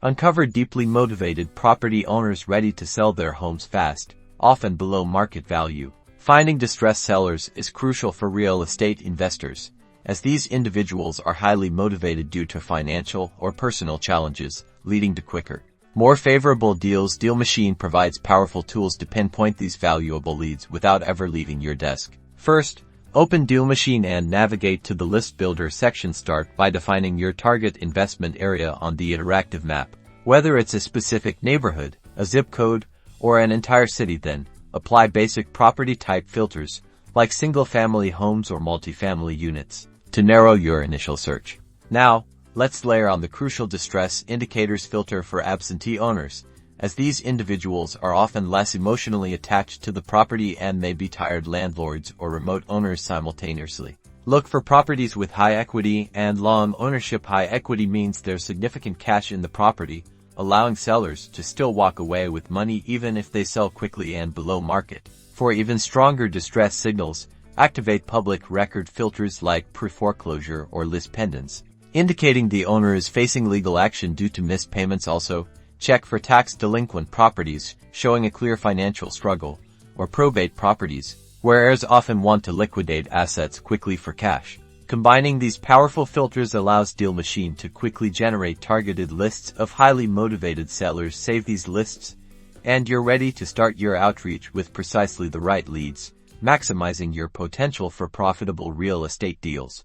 Uncover deeply motivated property owners ready to sell their homes fast, often below market value. Finding distressed sellers is crucial for real estate investors, as these individuals are highly motivated due to financial or personal challenges, leading to quicker, more favorable deals. Dealmachine provides powerful tools to pinpoint these valuable leads without ever leaving your desk. First, open Dealmachine and navigate to the List Builder section. Start by defining your target investment area on the interactive map. Whether it's a specific neighborhood, a zip code, or an entire city, then apply basic property type filters like single-family homes or multifamily units to narrow your initial search. Now, let's layer on the crucial distress indicators filter for absentee owners, as these individuals are often less emotionally attached to the property and may be tired landlords or remote owners simultaneously. Look for properties with high equity and long ownership. High equity means there's significant cash in the property, allowing sellers to still walk away with money even if they sell quickly and below market. For even stronger distress signals, activate public record filters like pre-foreclosure or list pendants, indicating the owner is facing legal action due to missed payments. Also, check for tax delinquent properties showing a clear financial struggle, or probate properties, where heirs often want to liquidate assets quickly for cash. Combining these powerful filters allows Dealmachine to quickly generate targeted lists of highly motivated sellers. Save these lists, and you're ready to start your outreach with precisely the right leads, maximizing your potential for profitable real estate deals.